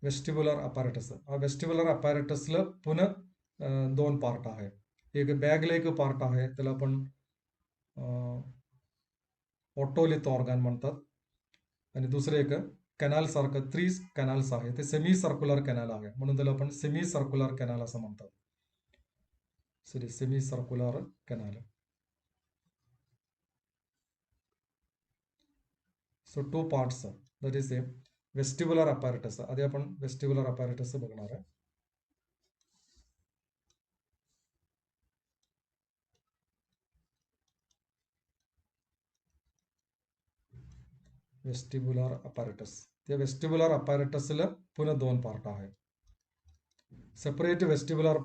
Vestibular apparatus. हा वेस्टिब्युलर अपॅरेटसला पुन्हा दोन पार्ट आहे. एक बॅगला एक पार्ट आहे, त्याला आपण ऑटोलिथ ऑर्गन म्हणतात. आणि दुसरे एक कॅनल सारखं 3 कॅनल्स आहे, ते सेमी सर्क्युलर कॅनल आहे, म्हणून त्याला आपण सेमी सर्क्युलर कॅनल असं म्हणतात. Sorry, semi circular canal. So 2 parts, that is a vestibular apparatus. आधी आपण वेस्टिब्युलर अपॅरेटस बघणार आहे. Vestibular apparatus. त्या वेस्टिब्युलर अपॅरेटसला पुन्हा दोन पार्ट आहे. सेपरेट वेस्टिब्युलर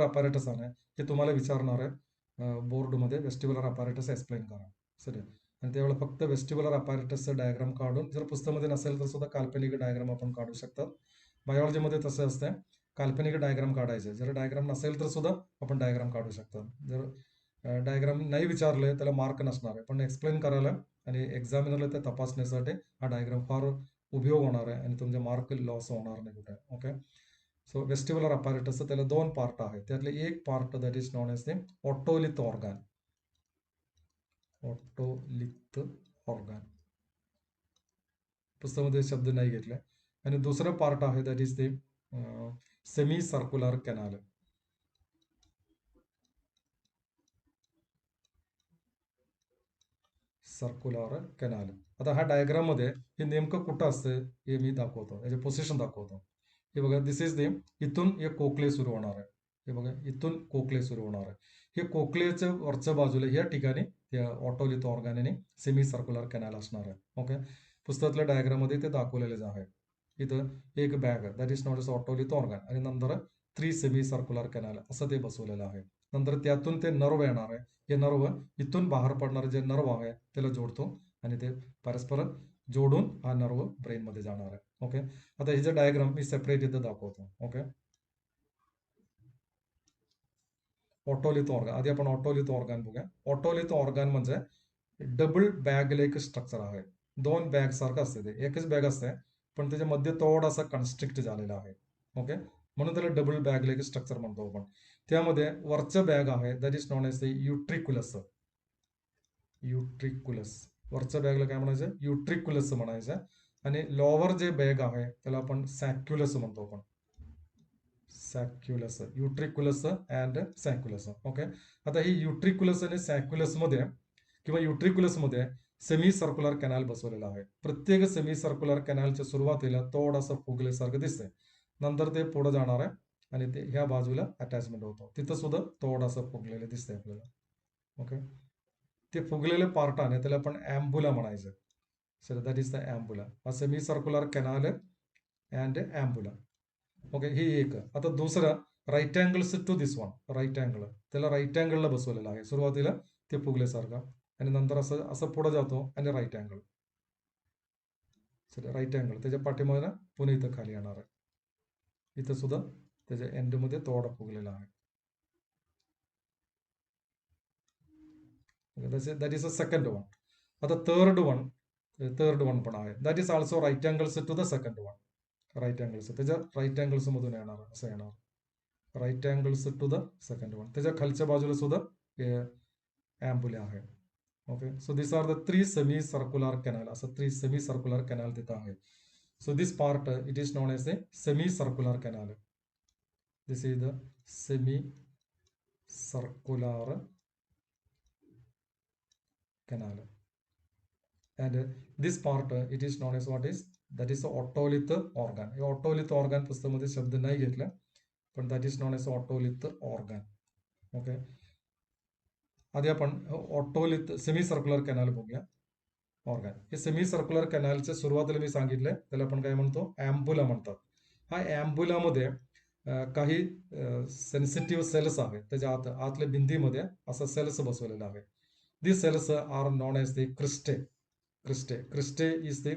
अपॅरेटस आहे, हे तुम्हाला विचारणार आहे बोर्डमध्ये, वेस्टिब्युलर अपॅरेटस एक्सप्लेन करा. सर आणि त्यावेळेला फक्त वेस्टिब्युलर अपॅरेटसचं डायग्राम काढून, जर पुस्तकामध्ये नसेल तर सुद्धा काल्पनिक डायग्राम आपण काढू शकतात. बायोलॉजीमध्ये तसं असतं, काल्पनिक डायग्राम काढायचे. जर डायग्राम नसेल तर सुद्धा आपण डायग्राम काढू शकतात. जर डायग्राम नाही विचारले त्याला मार्क नसणार आहे, पण एक्सप्लेन करायला आणि एक्झामिनरला ते तपासण्यासाठी हा डायग्राम फार उपयोग होणार आहे आणि तुमचे मार्क लॉस होणार नाही कुठे. ओके, सो वेस्टिब्युलर अपॅरेटस त्याला दोन पार्ट आहेत, त्यातले एक part that is known as the otolith organ. Otolith organ पुस्तकामध्ये शब्द नाही घेतले. आणि दुसरं पार्ट आहे that is the semi circular canal. Circular canal. आता हा डायग्राम मध्ये हे नेमकं कुठं असतं हे मी दाखवतो, याचे पोझिशन दाखवतो. हे बघा, दिस इज द, इथून हे कोक्ले सुरू होणार आहे. हे बघा, इथून कोक्ले सुरू होणार आहे. हे कोक्लेच्या वरच्या बाजूला या ठिकाणी ऑटोलिथ ऑर्गन आणि सेमी सर्क्युलर कॅनल असणार आहे. ओके, पुस्तकातल्या डायग्राम मध्ये ते दाखवलेलेच आहे. इथं एक bag that is not S otolith organ आणि नंतर 3 सेमी सर्क्युलर कॅनल असं ते बसवलेलं आहे. नंतर त्यातून ते नर्व येणार आहे. हे नर्व इथून बाहेर पडणारे जे नर्व आहे त्याला जोडतो आणि ते परस्पर जोडून हा नर्व ब्रेन मध्ये जाणार आहे. ओके, आता हे जे डायग्राम मी सेपरेट इथं दाखवतो. Okay, otolith organ. आधी आपण ऑटोलिथ ऑर्गन बघूया. ऑटोलिथ ऑर्गन म्हणजे डबल बॅग एक स्ट्रक्चर आहे. दोन बॅग सारखं असते, ते एकच बॅग असते पण त्याच्यामध्ये थोडासा कन्स्ट्रिक्ट झालेला आहे. ओके, म्हणून त्याला डबल बॅग एक स्ट्रक्चर म्हणतो आपण. त्यामध्ये वरचं बॅग आहे that is known as the utriculus. Utriculus, वरच्या बॅगला काय म्हणायचं, युट्रिक्युलस म्हणायचं. आणि लोअर जे बॅग आहे त्याला आपण सॅक्युलस म्हणतो आपण. सॅक्युलस, युट्रिक्युलस अँड सॅक्युलस. ओके, आता ही युट्रिक्युलस आणि सॅक्युलस मध्ये किंवा युट्रिक्युलस मध्ये सेमी सर्क्युलर कॅनल बसवलेला आहे. प्रत्येक सेमी सर्क्युलर कॅनलच्या सुरुवातीला थोडासा फुगल्यासारखं दिसतंय, नंतर ते पुढे जाणार आहे आणि ते ह्या बाजूला अटॅचमेंट होतो, तिथं सुद्धा थोडासा फुगलेलं दिसतंय आपल्याला. ओके, ते फुगलेले पार्ट आहे त्याला आपण ॲम्बुला म्हणायचं. So that is the ampulla. हा semi circular canal and ampulla. Okay, ही एक. आता दुसरं right angles to this one. Right angle, त्याला राईट अँगलला बसवलेलं आहे. सुरुवातीला ते फुगल्यासारखं आणि नंतर असं असं पुढे जातो आणि राईट अँगल. राईट अँगल त्याच्या पाठीमागे पुन्हा इथं खाली येणार आहे. इथं सुद्धा त्याच्या एंडमध्ये तोडा फुगलेला आहे. That is a second one. आता थर्ड वन पण आहे. That is also right angles to the second one. Right angles त्याच्या राईट अँगल्स मधून येणार असं येणार. Right angles to the second one. त्याच्या खालच्या बाजूला सुद्धा ॲम्बुले आहे. Okay, so this are the 3 semicircular canal. असं 3 सेमी सर्क्युलर कॅनल तिथं आहे. So this part it is known as a semicircular canal. This is the semicircular canal, and this part it is known as what is that is the otolith organ. हे otolith organ पुस्तकामध्ये शब्द नाही घेतला, पण that is known as otolith organ. Okay, आधी आपण otolith semi circular canal बघूया. Organ हे सेमी सर्क्युलर कॅनलच्या सुरुवातीला मी सांगितलंय त्याला आपण काय म्हणतो, ॲम्बुला म्हणतात. हा ॲम्बुलामध्ये काही सेन्सिटिव्ह सेल्स आहेत. त्याच्या आतल्या भिंतीमध्ये असं सेल्स बसवलेला आहे. The cells are known as the cristae. Cristae is the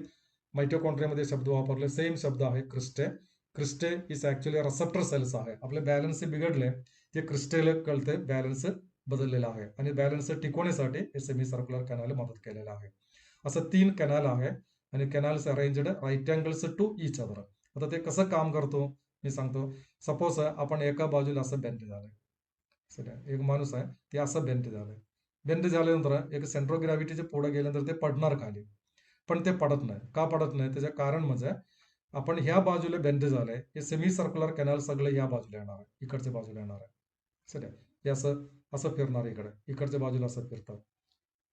मायटोकॉन्ड्रियामध्ये शब्द वापरले, सेम शब्द आहे cristae. Cristae is actually receptor cells आहे. आपले बॅलन्स बिघडले ते क्रिस्टेला कळते बॅलन्स बदललेला आहे आणि बॅलन्स टिकवण्यासाठी हे सेमी सर्क्युलर कॅनल मदत केलेलं आहे. असं 3 कॅनल आहे आणि canals arranged right angles to each other. आता ते कसं काम करतो मी सांगतो. सपोज आपण एका बाजूला असं बेंड झालंय. एक माणूस आहे ते असं बेंड झालंय. बेंड झाल्यानंतर एक सेंट्रो ग्रॅव्हिटीच्या पुढे गेल्यानंतर ते पडणार खाली, पण ते पडत नाही. का पडत नाही? त्याचं कारण म्हणजे आपण ह्या बाजूला बेंड झालंय. हे सेमी सर्क्युलर कॅनल सगळं या बाजूला येणार आहे, इकडच्या बाजूला येणार आहे. सर हे असं असं फिरणार, इकडे इकडच्या बाजूला असं फिरतात.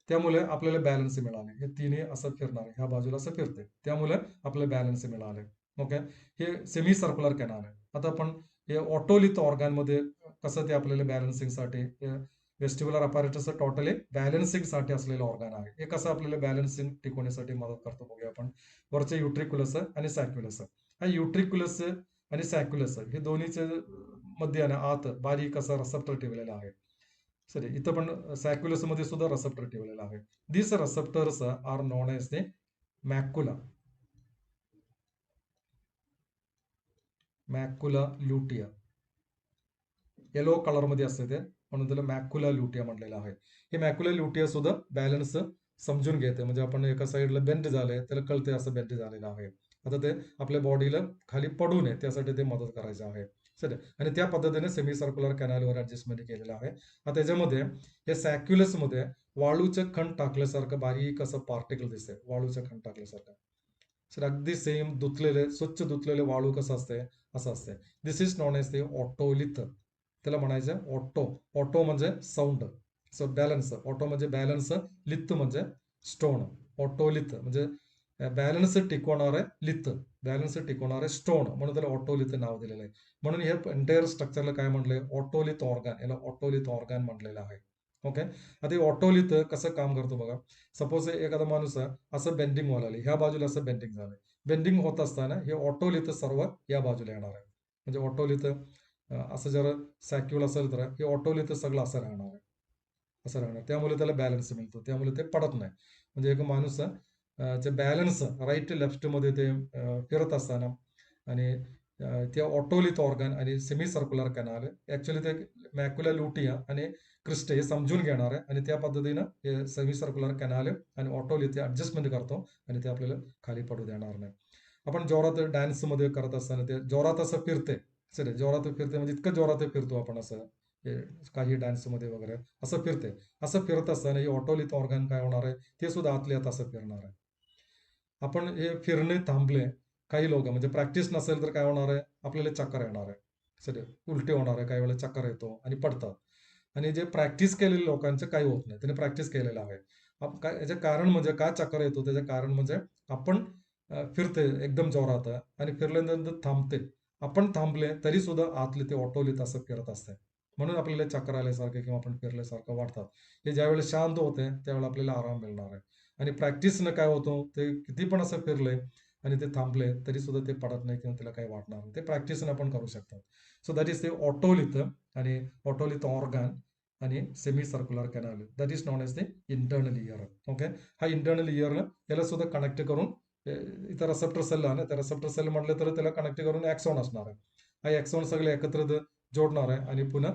त्यामुळे आपल्याला बॅलन्स मिळाले. हे तिन्ही असं फिरणार आहे, ह्या बाजूला असं फिरते, त्यामुळे आपल्याला बॅलन्स मिळाले. ओके, हे सेमी सर्क्युलर कॅनल आहे. आता आपण हे ऑटोलिथ ऑर्गन मध्ये कसं ते आपल्याला बॅलन्सिंगसाठी वेस्टिब्युलर अपॅरेटस टोटली बॅलन्सिंगसाठी असलेलं ऑर्गन आहे. हे कसं आपल्याला बॅलन्सिंग टिकवण्यासाठी मदत करतो बघूया आपण. वरचे युट्रिक्युलस आणि सॅक्युलस. हा युट्रिक्युलस आणि सॅक्युलस हे दोन्हीचे मध्ये आणि आत बारीक असा रिसेप्टर ठेवलेला आहे. सर इथं पण सॅक्युलस मध्ये सुद्धा रिसेप्टर ठेवलेला आहे. This receptors are known as the macula. Macula lutea yellow colour मध्ये असते ते, म्हणून त्याला मॅक्युला ल्युटिया म्हटलेलं आहे. हे मॅक्युला ल्युटिया सुद्धा बॅलन्स समजून घेते. म्हणजे आपण एका साईडला बेंड झालंय त्याला कळते असं बेंड झालेलं आहे. आता ते आपल्या बॉडीला खाली पडू नये त्यासाठी ते मदत करायचं आहे. सर आणि त्या पद्धतीने सेमी सर्क्युलर कॅनलवर ऍडजस्टमेंट केलेलं आहे. आता त्याच्यामध्ये या सॅक्युलस मध्ये वाळूचं खण टाकल्यासारखं बारीक असं पार्टिकल दिसते, वाळूचं खण टाकल्यासारखं. सर अगदी सेम धुतलेले स्वच्छ धुतलेले वाळू कसं असते असं असते. This is known as the otolith. त्याला म्हणायचं ऑटो. ऑटो म्हणजे साऊंड, सो बॅलन्स. ऑटो म्हणजे बॅलन्स, लिथ म्हणजे स्टोन. ऑटोलिथ म्हणजे बॅलन्स टिकवणारे लिथ, बॅलन्स टिकवणारे स्टोन, म्हणून त्याला ऑटोलिथ नाव दिलेलं आहे. म्हणून हे एंटायर स्ट्रक्चरला काय म्हटलंय, ऑटोलिथ ऑर्गन. याला ऑटोलिथ ऑर्गन म्हटलेलं आहे. ओके, आता ऑटोलिथ कसं काम करतो बघा. सपोज एखादा माणूस असं बेंडिंग व्हायला लागले, ह्या बाजूला असं बेंडिंग झालंय. बेंडिंग होत असताना हे ऑटोलिथ सर्व या बाजूला येणार आहे. म्हणजे ऑटोलिथ असं जर सॅक्युल असेल तर हे ऑटोलिथ सगळं असं राहणार आहे, असं राहणार. त्यामुळे त्याला बॅलन्स मिळतो, त्यामुळे ते पडत नाही. म्हणजे एक माणूस जे बॅलन्स राईट लेफ्ट मध्ये ते फिरत असताना आणि ते ऑटोलिथ ऑर्गन आणि सेमी सर्क्युलर कॅनल ऍक्च्युअली ते मॅक्युला ल्युटिया आणि क्रिस्टे हे समजून घेणार आहे आणि त्या पद्धतीनं हे सेमी सर्क्युलर कॅनल आणि ऑटोलिथ ऍडजस्टमेंट करतो आणि ते आपल्याला खाली पडू देणार नाही. आपण जोरात डान्स मध्ये करत असताना ते जोरात असं फिरते. सर जोरात फिरते म्हणजे इतकं जोरात फिरतो आपण असं काही डान्स मध्ये वगैरे असं फिरते. असं फिरत असताना हे ऑटोलिथ ऑर्गन काय होणार आहे, ते सुद्धा आतल्या आत असं फिरणार आहे. आपण हे फिरणे थांबले, काही लोक म्हणजे प्रॅक्टिस नसेल तर काय होणार आहे, आपल्याला चक्कर येणार आहे. सर उलटे होणार आहे, काही वेळेला चक्कर येतो आणि पडतात. आणि जे प्रॅक्टिस केलेल्या लोकांचं काही होत नाही, त्याने प्रॅक्टिस केलेलं आहे. याचं कारण म्हणजे का चक्कर येतो, त्याचं कारण म्हणजे आपण फिरते एकदम जोरात आणि फिरल्यानंतर थांबते. आपण थांबले तरी सुद्धा आतले ते ऑटोलिथ असं फिरत असते. म्हणून आपल्याला चक्कर आल्यासारखं किंवा आपण फिरल्यासारखं वाटतात. हे ज्यावेळेस शांत होते त्यावेळेला आपल्याला आराम मिळणार आहे. आणि प्रॅक्टिसनं काय होतं, ते किती पण असं फिरले आणि ते थांबले तरी सुद्धा ते पडत नाही किंवा त्याला काही वाटणार नाही. ते प्रॅक्टिसनं आपण करू शकतात. So that is the otolith आणि ऑटोलिथ ऑर्गन आणि semi circular canal that is known as the internal ear. Okay, हा इंटरनल इयर याला सुद्धा कनेक्ट करून इथं रिसेप्टर सेल आहे ना, त्या रिसेप्टर सेल म्हटलं तर त्याला कनेक्ट करून ॲक्सॉन असणार आहे. हा ॲक्सॉन सगळे एकत्र जोडणार आहे आणि पुन्हा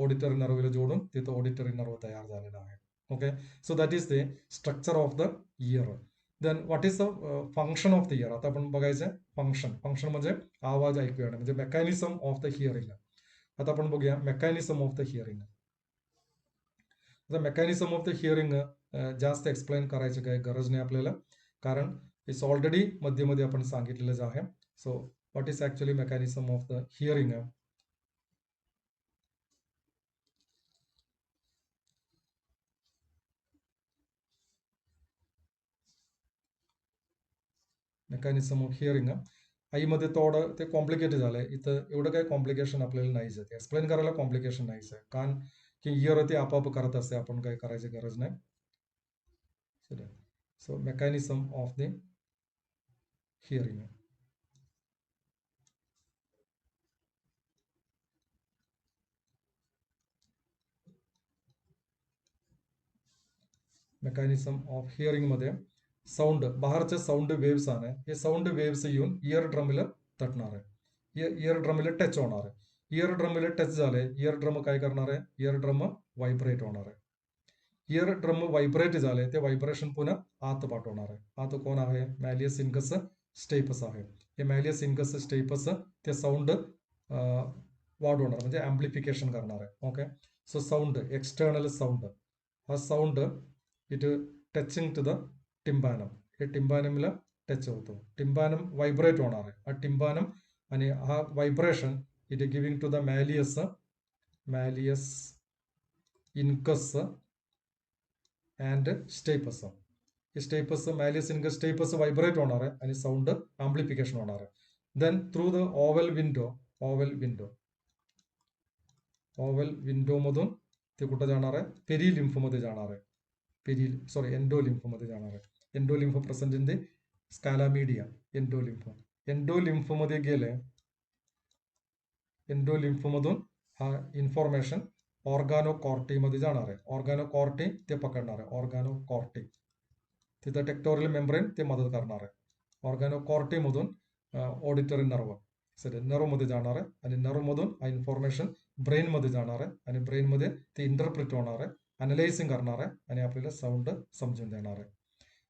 ऑडिटरी नर्वला जोडून तिथं ऑडिटरी नर्व तयार झालेला आहे. Okay, so that is the structure of the ear. Then what is the function of the ear. आता आपण बघायचं फंक्शन. फंक्शन म्हणजे आवाज ऐकू येणं, म्हणजे मेकॅनिझम ऑफ द हिअरिंग. आता आपण बघूया मेकॅनिझम ऑफ द हिअरिंग. आता मेकॅनिझम ऑफ द हिअरिंग जास्त एक्सप्लेन करायची काही गरज नाही आपल्याला, कारण इट्स ऑलरेडी मध्ये आपण सांगितलेलंच आहे. So what is actually mechanism of the hearing. Mechanism of hearing आईमध्ये थोडं ते कॉम्प्लिकेटेड झालंय. इथं एवढं काही कॉम्प्लिकेशन आपल्याला नाहीच आहे, एक्सप्लेन करायला कॉम्प्लिकेशन नाहीच आहे, कारण की इयर ते आपोआप करत असते, आपण काही करायची गरज नाही. So mechanism of the hearing. Mechanism of hearing मध्ये साऊंड, बाहेरचे साऊंड वेव्स आहे, हे साऊंड वेव्स येऊन इयर ड्रमला तटणार आहे, इयर ड्रमला टच होणार आहे. इयर ड्रमला टच झाले, इयर ड्रम काय करणार आहे, इयर ड्रम व्हायब्रेट होणार आहे. इयर ड्रम व्हायब्रेट झाले, ते व्हायब्रेशन पुन्हा आत पाठवणार आहे. आत कोण आहे, मॅलियस इनकस स्टेपस आहे. हे मॅलियस इनकस स्टेपस ते साऊंड वाढवणार, म्हणजे ॲम्प्लिफिकेशन करणार आहे. Okay, so sound, external sound, हा sound it touching to the tympanum, हे टिम्बानमला टच होतो. टिम्बानम व्हायब्रेट होणार आहे, हा टिम्बानम आणि हा vibration it giving to the malleus incus and stapes. हे stapes, malleus incus stapes vibrate होणार आहे आणि साऊंड अँप्लिफिकेशन होणार आहे. Then through the oval window मधून ते कुठं जाणार आहे, पेरिलिम्फ मध्ये जाणार आहे. एंडोलिम्फ मध्ये जाणार आहे. Endolymph present in the scala media. Endolymph मध्ये गेले, एंडोलिम्फ मधून हा इन्फॉर्मेशन ऑर्गानोकॉर्टी मध्ये जाणार आहे. ऑर्गानोकॉर्टी ते पकडणार आहे, ऑर्गानोकॉर्टी तिथं टेक्टोरियल मेम्ब्रेन ते मदत करणार आहे. ऑर्गानोकॉर्टी मधून ऑडिटरी नर्व मध्ये जाणार आहे आणि नर्व मधून हा इन्फॉर्मेशन ब्रेन मध्ये जाणार आहे आणि ब्रेन मध्ये ते इंटरप्रिट होणार आहे, अनालायझिंग करणार आहे आणि आपल्याला साऊंड समजून देणार आहे.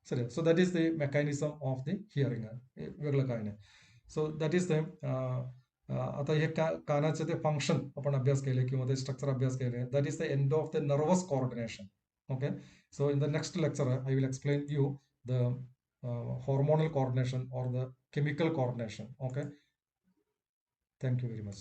Sir, so that is the mechanism of the hearing. वेगळं काय नाही. सो दॅट इज द आता हे कानाचे ते फंक्शन आपण अभ्यास केले किंवा ते स्ट्रक्चर अभ्यास केले. That is the end of the nervous coordination. Okay, so in the next lecture I will explain you the hormonal coordination or the chemical coordination. Okay, thank you very much.